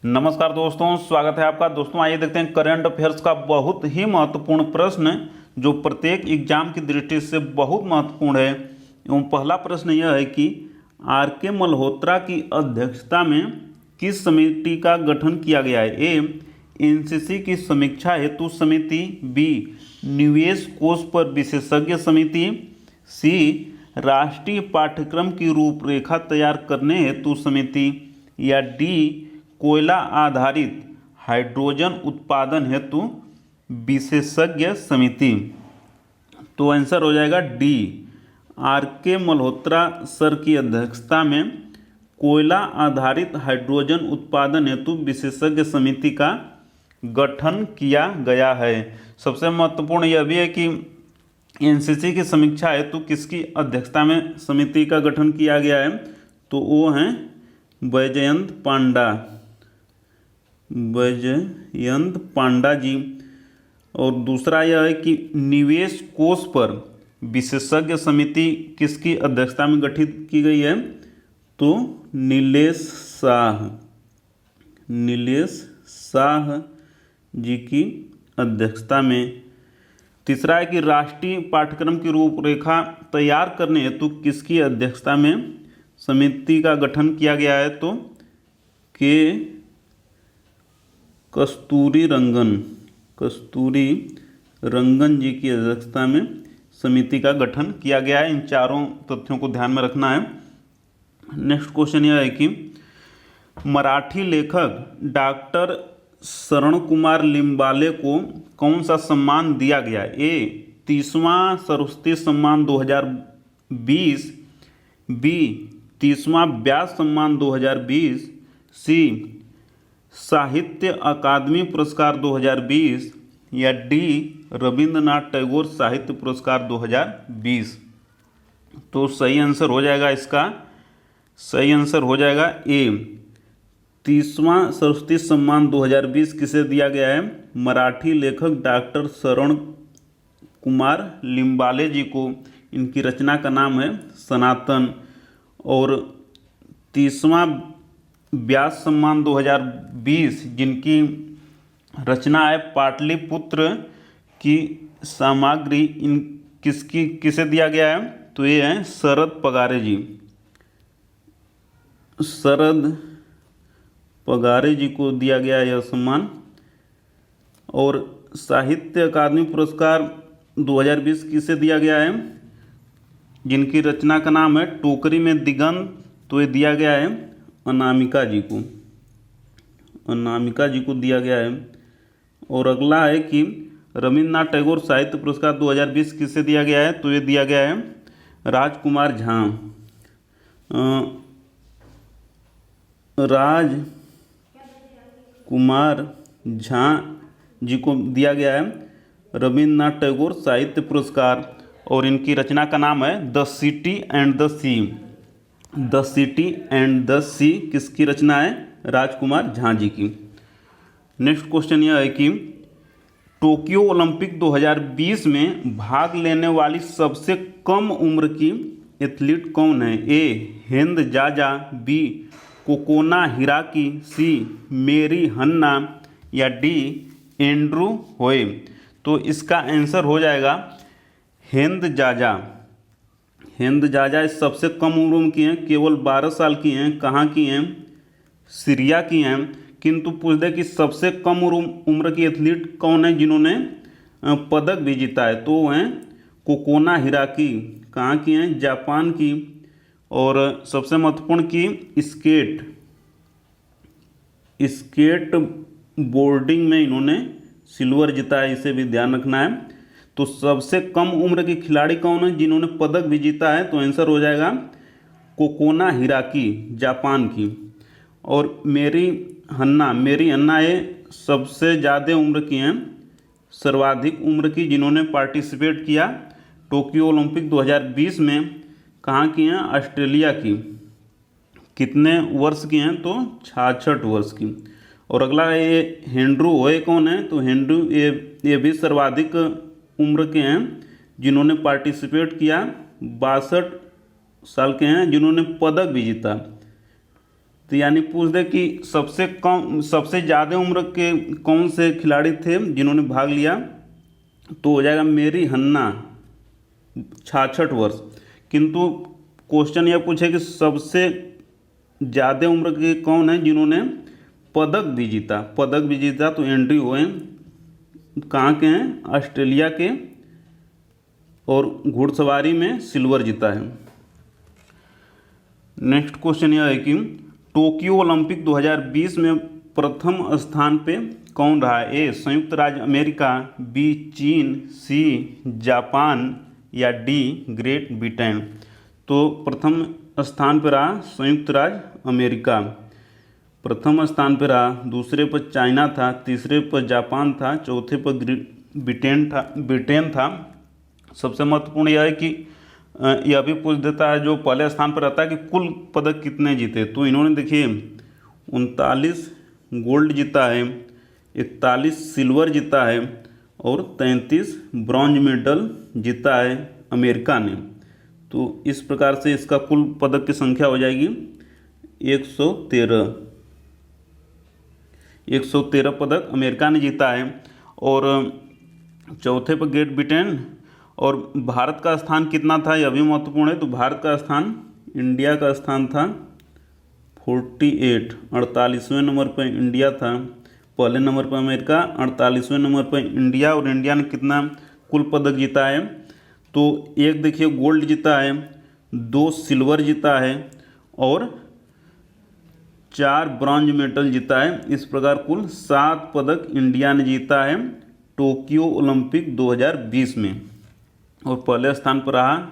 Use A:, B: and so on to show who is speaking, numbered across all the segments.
A: नमस्कार दोस्तों, स्वागत है आपका। दोस्तों आइए देखते हैं करंट अफेयर्स का बहुत ही महत्वपूर्ण प्रश्न जो प्रत्येक एग्जाम की दृष्टि से बहुत महत्वपूर्ण है। एवं पहला प्रश्न यह है कि आर के मल्होत्रा की अध्यक्षता में किस समिति का गठन किया गया है। ए, एनसीसी की समीक्षा हेतु समिति। बी, निवेश कोष पर विशेषज्ञ समिति। सी, राष्ट्रीय पाठ्यक्रम की रूपरेखा तैयार करने हेतु समिति। या डी, कोयला आधारित हाइड्रोजन उत्पादन हेतु विशेषज्ञ समिति। तो आंसर हो जाएगा डी, आर के मल्होत्रा सर की अध्यक्षता में कोयला आधारित हाइड्रोजन उत्पादन हेतु विशेषज्ञ समिति का गठन किया गया है। सबसे महत्वपूर्ण यह भी है कि एनसीसी की समीक्षा हेतु किसकी अध्यक्षता में समिति का गठन किया गया है, तो वो हैं बैजयंत पांडा जी। और दूसरा यह है कि निवेश कोष पर विशेषज्ञ समिति किसकी अध्यक्षता में गठित की गई है, तो नीलेश शाह जी की अध्यक्षता में। तीसरा है कि राष्ट्रीय पाठ्यक्रम की रूपरेखा तैयार करने हेतु किसकी अध्यक्षता में समिति का गठन किया गया है, तो के कस्तूरी रंगन जी की अध्यक्षता में समिति का गठन किया गया है। इन चारों तथ्यों को ध्यान में रखना है। नेक्स्ट क्वेश्चन यह है कि मराठी लेखक डॉक्टर शरण कुमार लिम्बाले को कौन सा सम्मान दिया गया। ए, 30वां सरस्वती सम्मान 2020। बी, 30वां व्यास सम्मान 2020। सी, साहित्य अकादमी पुरस्कार 2020। या डी, रविंद्रनाथ टैगोर साहित्य पुरस्कार 2020। तो सही आंसर हो जाएगा इसका, सही आंसर हो जाएगा ए, 30वां सरस्वती सम्मान 2020 किसे दिया गया है, मराठी लेखक डॉक्टर शरण कुमार लिम्बाले जी को। इनकी रचना का नाम है सनातन। और 30वां व्यास सम्मान 2020 जिनकी रचना है पाटलिपुत्र की सामग्री, इन किसे दिया गया है, तो ये हैं शरद पगारे जी को दिया गया यह सम्मान। और साहित्य अकादमी पुरस्कार 2020 किसे दिया गया है, जिनकी रचना का नाम है टोकरी में दिगंत, तो ये दिया गया है अनामिका जी को दिया गया है। और अगला है कि रविंद्रनाथ टैगोर साहित्य पुरस्कार 2020 किसे दिया गया है, तो ये दिया गया है राजकुमार झा जी को दिया गया है रविंद्रनाथ टैगोर साहित्य पुरस्कार। और इनकी रचना का नाम है द सिटी एंड द सी किसकी रचना है, राजकुमार झा जी की। नेक्स्ट क्वेश्चन यह है कि टोक्यो ओलंपिक 2020 में भाग लेने वाली सबसे कम उम्र की एथलीट कौन है। ए, हिंद जाजा। B, coconut हिराकी। सी, मेरी हन्ना। या डी, एंड्रू होए। तो इसका आंसर हो जाएगा हिंद जाजा इस सबसे कम उम्र की हैं, केवल 12 साल की हैं। कहाँ की हैं, सीरिया की हैं। किंतु पूछ दे कि सबसे कम उम्र की एथलीट कौन है जिन्होंने पदक भी जीता है, तो वो हैं कोकोना हिराकी। कहाँ की हैं, जापान की। और सबसे महत्वपूर्ण की स्केट बोर्डिंग में इन्होंने सिल्वर जीता है, इसे भी ध्यान रखना है। तो सबसे कम उम्र के खिलाड़ी कौन है जिन्होंने पदक भी जीता है, तो आंसर हो जाएगा कोकोना हिराकी, जापान की। और मेरी हन्ना ये सबसे ज़्यादा उम्र की हैं, सर्वाधिक उम्र की जिन्होंने पार्टिसिपेट किया टोक्यो ओलंपिक 2020 में। कहाँ की हैं, ऑस्ट्रेलिया की। कितने वर्ष की हैं, तो 66 वर्ष की। और अगला ये एंड्रू होए कौन है, तो एंड्रू ये भी सर्वाधिक उम्र के हैं जिन्होंने पार्टिसिपेट किया, 62 साल के हैं जिन्होंने पदक भी जीता। तो यानी पूछ दे कि सबसे ज़्यादा उम्र के कौन से खिलाड़ी थे जिन्होंने भाग लिया, तो हो जाएगा मेरी हन्ना 66 वर्ष। किंतु क्वेश्चन यह पूछे कि सबसे ज़्यादा उम्र के कौन है जिन्होंने पदक भी जीता, तो एंड्रयू होए कहाँ के हैं, ऑस्ट्रेलिया के, और घुड़सवारी में सिल्वर जीता है। नेक्स्ट क्वेश्चन यह है कि टोक्यो ओलंपिक 2020 में प्रथम स्थान पे कौन रहा है? ए संयुक्त राज्य अमेरिका, बी चीन, सी जापान या डी ग्रेट ब्रिटेन। तो प्रथम स्थान पर रहा संयुक्त राज्य अमेरिका, प्रथम स्थान पर रहा, दूसरे पर चाइना था, तीसरे पर जापान था, चौथे पर ब्रिटेन था। सबसे महत्वपूर्ण यह है कि यह भी पूछ देता है जो पहले स्थान पर रहता है कि कुल पदक कितने जीते। तो इन्होंने देखिए 39 गोल्ड जीता है, 41 सिल्वर जीता है और 33 ब्रॉन्ज मेडल जीता है अमेरिका ने। तो इस प्रकार से इसका कुल पदक की संख्या हो जाएगी 113 पदक अमेरिका ने जीता है। और चौथे पर ग्रेट ब्रिटेन। और भारत का स्थान कितना था यह भी महत्वपूर्ण है। तो भारत का स्थान, इंडिया का स्थान था 48वें नंबर पर इंडिया था, पहले नंबर पर अमेरिका, 48वें नंबर पर इंडिया। और इंडिया ने कितना कुल पदक जीता है? तो एक देखिए गोल्ड जीता है, 2 सिल्वर जीता है और 4 ब्रॉन्ज मेडल जीता है। इस प्रकार कुल 7 पदक इंडिया ने जीता है टोक्यो ओलंपिक 2020 में। और पहले स्थान पर रहा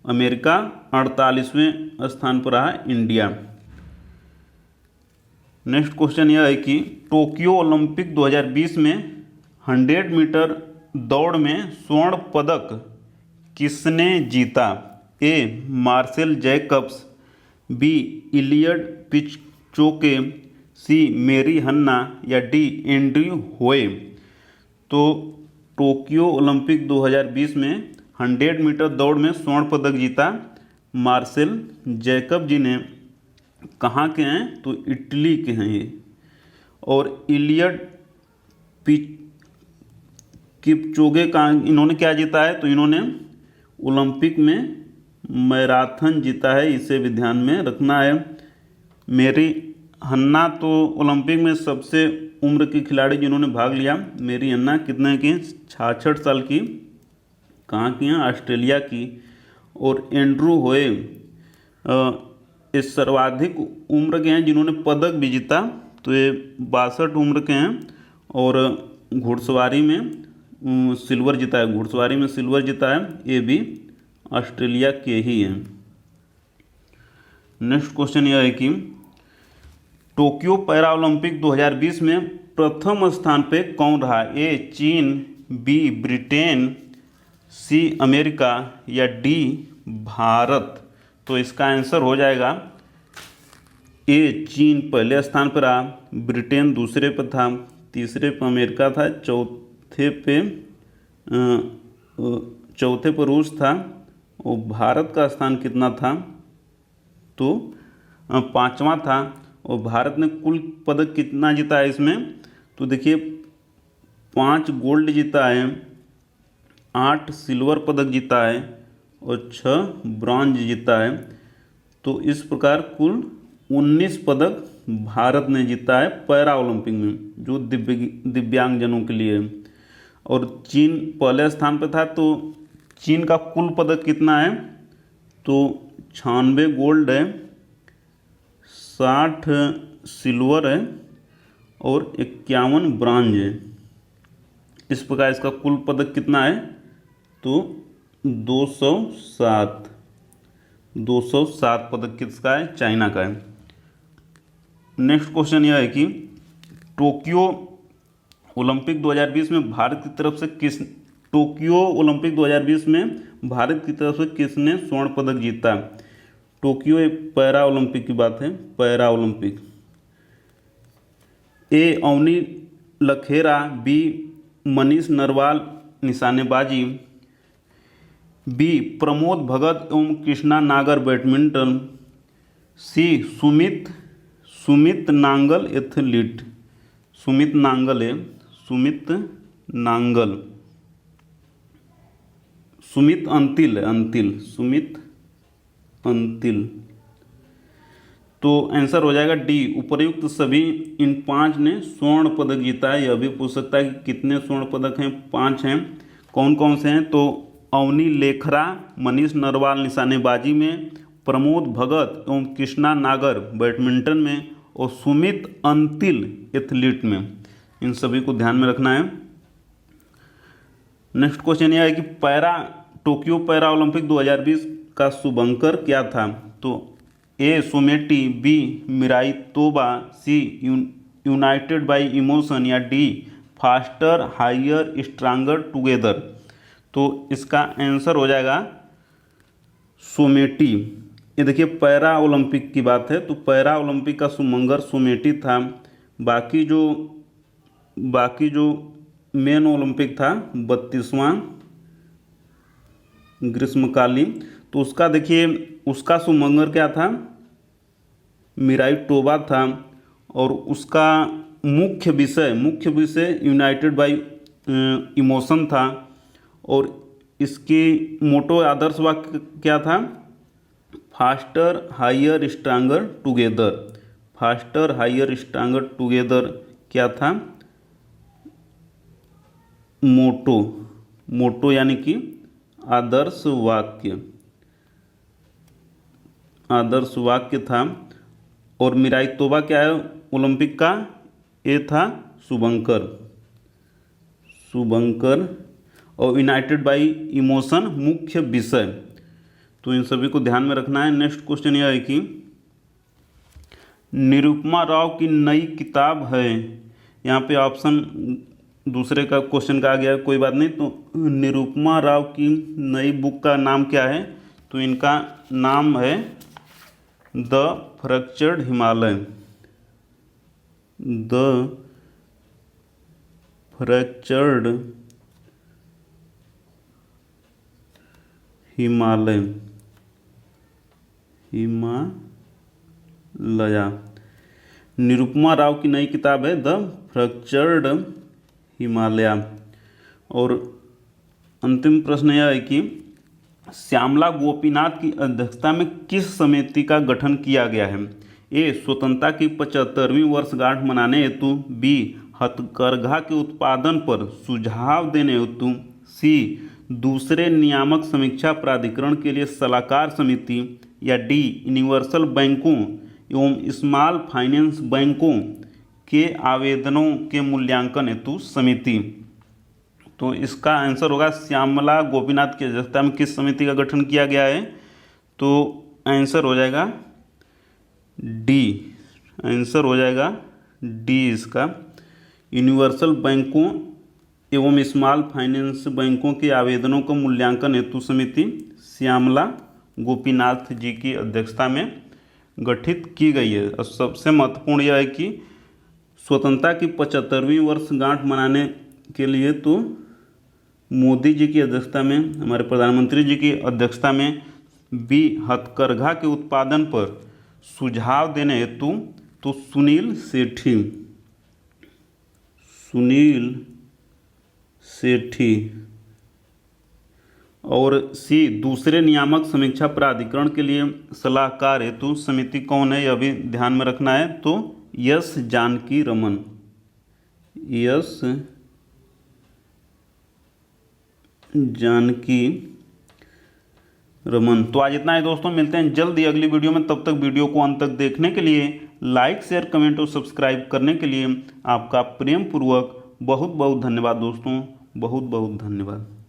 A: अमेरिका, 48वें स्थान पर रहा इंडिया। नेक्स्ट क्वेश्चन यह है कि टोक्यो ओलंपिक 2020 में 100 मीटर दौड़ में स्वर्ण पदक किसने जीता? ए मार्सेल जैकब्स, बी इलियड पिचोके, सी मेरी हन्ना या डी एंड्रयू होए। तो टोक्यो ओलंपिक 2020 में 100 मीटर दौड़ में स्वर्ण पदक जीता मार्सेल जैकब जी ने। कहाँ के हैं? तो इटली के हैं ये। और इलियड किपचोगे का इन्होंने क्या जीता है? तो इन्होंने ओलंपिक में मैराथन जीता है, इसे भी ध्यान में रखना है। मेरी हन्ना तो ओलंपिक में सबसे उम्र की खिलाड़ी जिन्होंने भाग लिया। मेरी हन्ना कितने की? 66 साल की। कहाँ की हैं? ऑस्ट्रेलिया की। और एंड्रू होए इस सर्वाधिक उम्र के हैं जिन्होंने पदक भी जीता, तो ये 62 उम्र के हैं। और घुड़सवारी में सिल्वर जीता है, घुड़सवारी में सिल्वर जीता है, ये भी ऑस्ट्रेलिया के ही हैं। नेक्स्ट क्वेश्चन यह है कि टोक्यो पैरा ओलंपिक 2020 में प्रथम स्थान पे कौन रहा? ए चीन, बी ब्रिटेन, सी अमेरिका या डी भारत। तो इसका आंसर हो जाएगा ए चीन पहले स्थान पर रहा, ब्रिटेन दूसरे पर था, तीसरे पर अमेरिका था, चौथे पर रूस था। और भारत का स्थान कितना था? तो 5वां था। और भारत ने कुल पदक कितना जीता है इसमें? तो देखिए 5 गोल्ड जीता है, 8 सिल्वर पदक जीता है और 6 ब्रॉन्ज जीता है। तो इस प्रकार कुल 19 पदक भारत ने जीता है पैरा ओलंपिक में, जो दिव्यांगजनों के लिए। और चीन पहले स्थान पर था। तो चीन का कुल पदक कितना है? तो 96 गोल्ड है, 60 सिल्वर है और 51 ब्रॉन्ज है। इस प्रकार इसका कुल पदक कितना है? तो 207 पदक किसका है? चाइना का है। नेक्स्ट क्वेश्चन यह है कि टोक्यो ओलंपिक 2020 में भारत की तरफ से किसने स्वर्ण पदक जीता? टोक्यो एक पैरा ओलंपिक की बात है, पैरा ओलंपिक। ए अवनी लखेरा, बी मनीष नरवाल निशानेबाजी, बी प्रमोद भगत एवं कृष्णा नागर बैडमिंटन, सी सुमित नांगल एथलीट, सुमित नांगल है, सुमित नांगल, सुमित अंतिल है, अंतिल, सुमित अंतिल। तो आंसर हो जाएगा डी, उपर्युक्त सभी इन 5 ने स्वर्ण पदक जीता है। यह भी पूछ सकता है कि कितने स्वर्ण पदक हैं, 5 हैं। कौन कौन से हैं? तो अवनी लेखरा, मनीष नरवाल निशानेबाजी में, प्रमोद भगत एवं कृष्णा नागर बैडमिंटन में, और सुमित अंतिल एथलीट में। इन सभी को ध्यान में रखना है। नेक्स्ट क्वेश्चन यह है कि टोक्यो पैरा ओलंपिक 2020 का शुभंकर क्या था? तो ए सोमेटी, बी मिराई तोबा, सी यूनाइटेड बाय इमोशन, या D faster higher stronger together. तो इसका आंसर हो जाएगा सोमेटी। ये देखिए पैरा ओलंपिक की बात है, तो पैरा ओलंपिक का शुभंकर सोमेटी था। बाकी जो मेन ओलंपिक था 32वां ग्रीष्मकालीन, तो उसका देखिए उसका शुभंकर क्या था? मिराई टोबा था। और उसका मुख्य विषय यूनाइटेड बाय इमोशन था। और इसकी मोटो आदर्श वाक्य क्या था? Faster higher stronger together. Faster higher stronger together क्या था? मोटो यानी कि आदर्श वाक्य था। और मिराई तोबा क्या है ओलंपिक का? ये था शुभंकर। और यूनाइटेड बाय इमोशन मुख्य विषय। तो इन सभी को ध्यान में रखना है। नेक्स्ट क्वेश्चन यह है कि निरुपमा राव की नई किताब है, यहाँ पे ऑप्शन दूसरे का क्वेश्चन का आ गया, कोई बात नहीं। तो निरुपमा राव की नई बुक का नाम क्या है? तो इनका नाम है the fractured Himalaya. The fractured Himalaya. Nirupama Rao की नई किताब है द फ्रैक्चर्ड हिमालय। और अंतिम प्रश्न यह है कि श्यामला गोपीनाथ की अध्यक्षता में किस समिति का गठन किया गया है? ए स्वतंत्रता की 75वीं वर्षगांठ मनाने हेतु, बी हथकरघा के उत्पादन पर सुझाव देने हेतु, सी दूसरे नियामक समीक्षा प्राधिकरण के लिए सलाहकार समिति, या डी यूनिवर्सल बैंकों एवं स्मॉल फाइनेंस बैंकों के आवेदनों के मूल्यांकन हेतु समिति। तो इसका आंसर होगा श्यामला गोपीनाथ की अध्यक्षता में किस समिति का गठन किया गया है? तो आंसर हो जाएगा डी। आंसर हो जाएगा डी इसका। यूनिवर्सल बैंकों एवं स्मॉल फाइनेंस बैंकों के आवेदनों का मूल्यांकन हेतु समिति श्यामला गोपीनाथ जी की अध्यक्षता में गठित की गई है। और सबसे महत्वपूर्ण यह है कि स्वतंत्रता की 75वीं वर्षगांठ मनाने के लिए तो मोदी जी की अध्यक्षता में, हमारे प्रधानमंत्री जी की अध्यक्षता में, बी हथकरघा के उत्पादन पर सुझाव देने हेतु तो सुनील सेठी, और सी दूसरे नियामक समीक्षा प्राधिकरण के लिए सलाहकार हेतु समिति कौन है यह भी ध्यान में रखना है। तो यस जानकी रमन। तो आज इतना है दोस्तों, मिलते हैं जल्दी अगली वीडियो में। तब तक वीडियो को अंत तक देखने के लिए, लाइक शेयर कमेंट और सब्सक्राइब करने के लिए आपका प्रेम पूर्वक बहुत बहुत धन्यवाद दोस्तों, बहुत बहुत धन्यवाद।